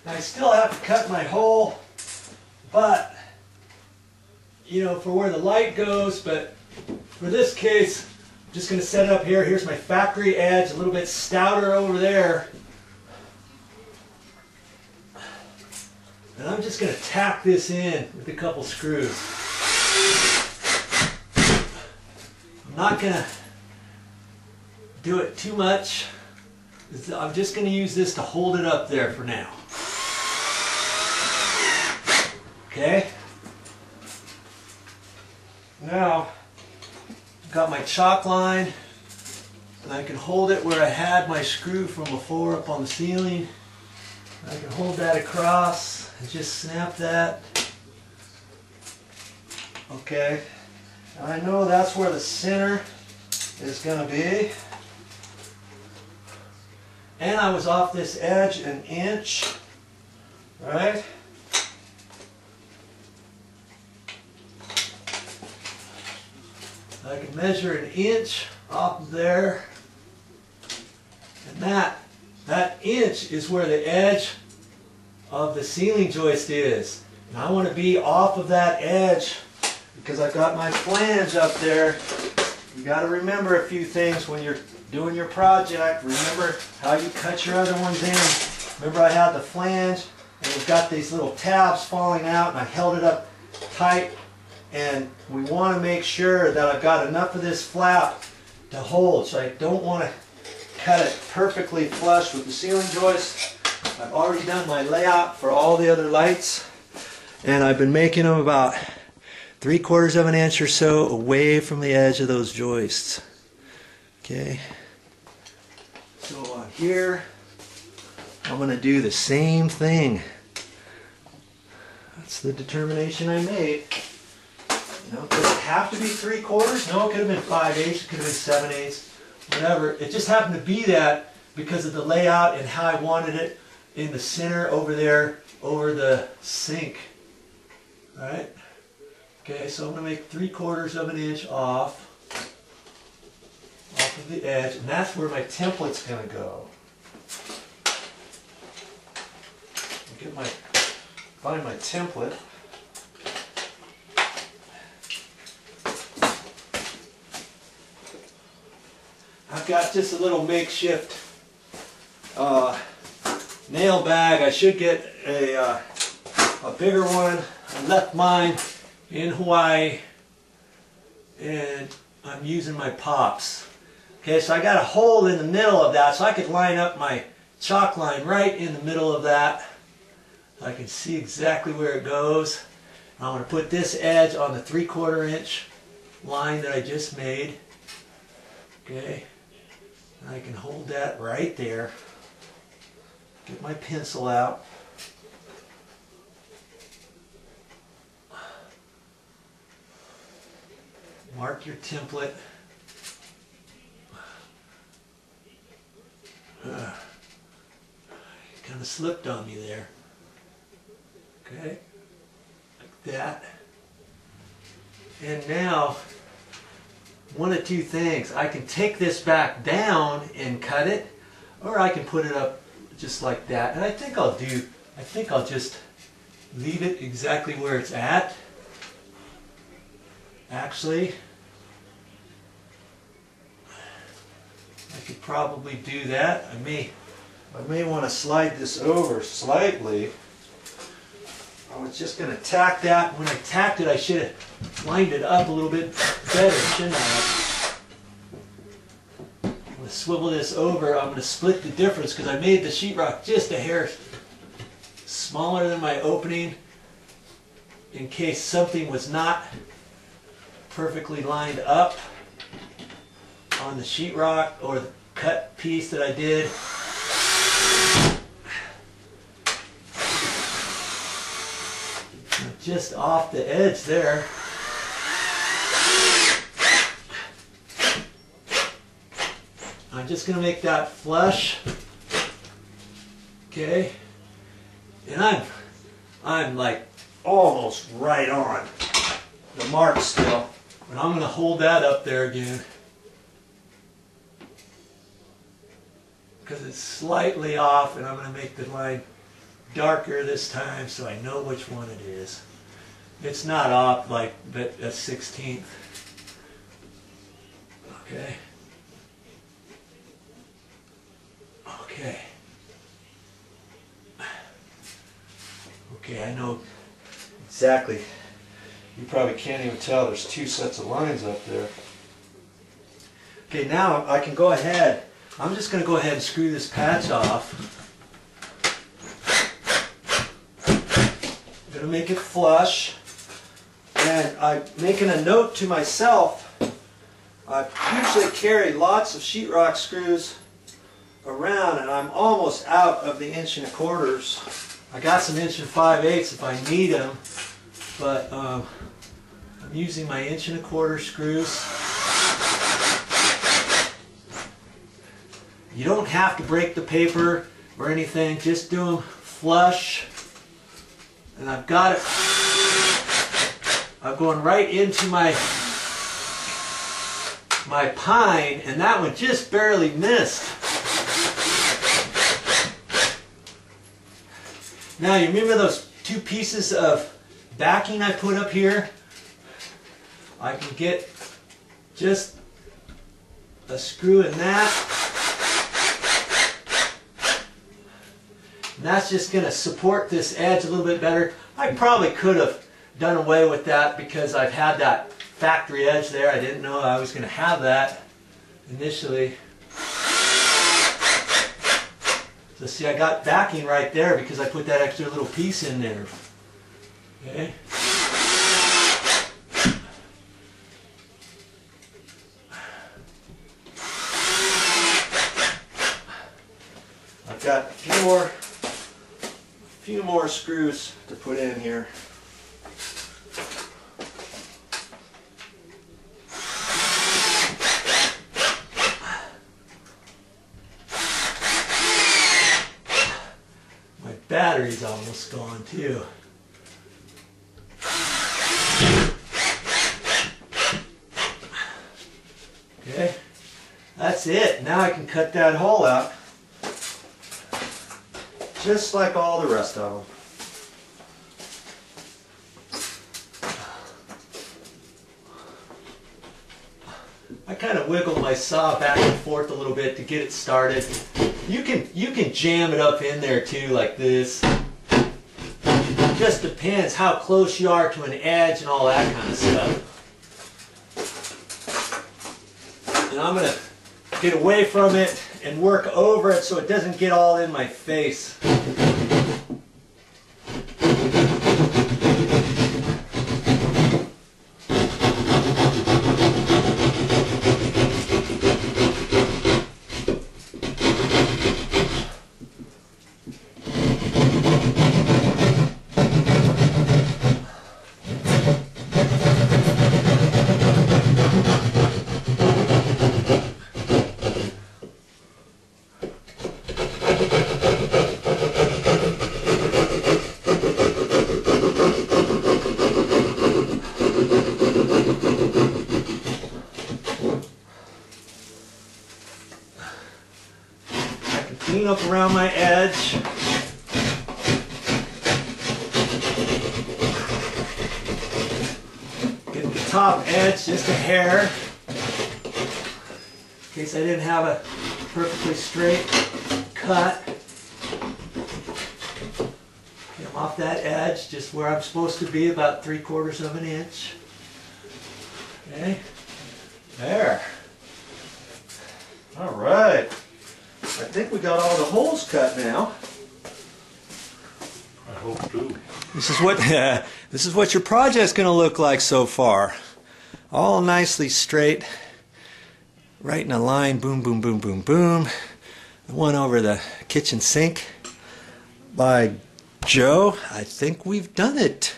I still have to cut my hole, but you know, for where the light goes, but for this case, I'm just going to set it up here. Here's my factory edge, a little bit stouter over there. And I'm just going to tack this in with a couple screws. I'm not going to do it too much. I'm just going to use this to hold it up there for now. Okay? Now, I've got my chalk line, and I can hold it where I had my screw from before up on the ceiling. I can hold that across and just snap that. Okay, and I know that's where the center is going to be. And I was off this edge an inch, right? I can measure an inch off of there, and that inch is where the edge of the ceiling joist is. And I want to be off of that edge because I've got my flange up there. You got to remember a few things when you're doing your project. Remember how you cut your other ones in. Remember I had the flange and we've got these little tabs falling out and I held it up tight, and we want to make sure that I've got enough of this flap to hold. So I don't want to cut it perfectly flush with the ceiling joist. I've already done my layout for all the other lights, and I've been making them about 3/4 of an inch or so away from the edge of those joists. Okay, so on here I'm going to do the same thing. That's the determination I made. You know, does it have to be 3/4? No, it could have been 5/8, it could have been 7/8, whatever. It just happened to be that because of the layout and how I wanted it in the center over there, over the sink. Alright? Okay, so I'm going to make 3/4 of an inch off of the edge, and that's where my template's going to go. Find my template. I've got just a little makeshift nail bag. I should get a bigger one. I left mine in Hawaii and I'm using my pops. Okay, so I got a hole in the middle of that so I could line up my chalk line right in the middle of that. I can see exactly where it goes. I'm going to put this edge on the 3/4 inch line that I just made. Okay, and I can hold that right there. Get my pencil out. Mark your template. Kind of slipped on me there. Okay, like that. And now, one of two things. I can take this back down and cut it, or I can put it up just like that. And I think I'll just leave it exactly where it's at. Actually, I could probably do that. I may want to slide this over slightly. I was just going to tack that. When I tacked it, I should have lined it up a little bit better, shouldn't I? I'm going to swivel this over. I'm going to split the difference because I made the sheetrock just a hair smaller than my opening in case something was not perfectly lined up on the sheetrock or the cut piece that I did. Just off the edge there. I'm just going to make that flush. Okay. And I'm like almost right on the mark still. But I'm going to hold that up there again. Because it's slightly off, and I'm going to make the line darker this time so I know which one it is. It's not off like a 16th. Okay. Okay. Okay, I know exactly. You probably can't even tell there's two sets of lines up there. Okay, now I can go ahead. I'm just going to go ahead and screw this patch off. I'm going to make it flush. And I'm making a note to myself. I usually carry lots of sheetrock screws around, and I'm almost out of the 1 1/4. I got some 1 5/8 if I need them, but I'm using my 1 1/4 screws. You don't have to break the paper or anything, just do them flush. And I've got it. I'm going right into my pine, and that one just barely missed. Now you remember those two pieces of backing I put up here? I can get just a screw in that. And that's just going to support this edge a little bit better. I probably could have done away with that because I've had that factory edge there. I didn't know I was going to have that initially. So see, I got backing right there because I put that extra little piece in there. Okay. I've got a few more screws to put in here. My battery's almost gone too. Okay, that's it. Now I can cut that hole out. Just like all the rest of them. I kind of wiggle my saw back and forth a little bit to get it started. You can jam it up in there too, like this. It just depends how close you are to an edge and all that kind of stuff. And I'm going to get away from it and work over it so it doesn't get all in my face. Clean up around my edge. Get the top edge just a hair, in case I didn't have a perfectly straight cut. Get them off that edge, just where I'm supposed to be, about 3/4 of an inch. Okay, there. All right. I think we got all the holes cut now. I hope too. This is what your project's going to look like so far. All nicely straight, right in a line. Boom, boom, boom, boom, boom. The one over the kitchen sink by Joe. I think we've done it.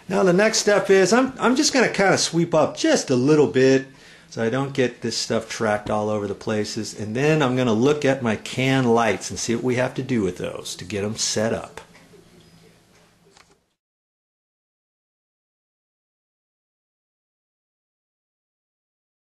Now the next step is I'm just going to kind of sweep up just a little bit, so I don't get this stuff tracked all over the places. And then I'm going to look at my can lights and see what we have to do with those to get them set up.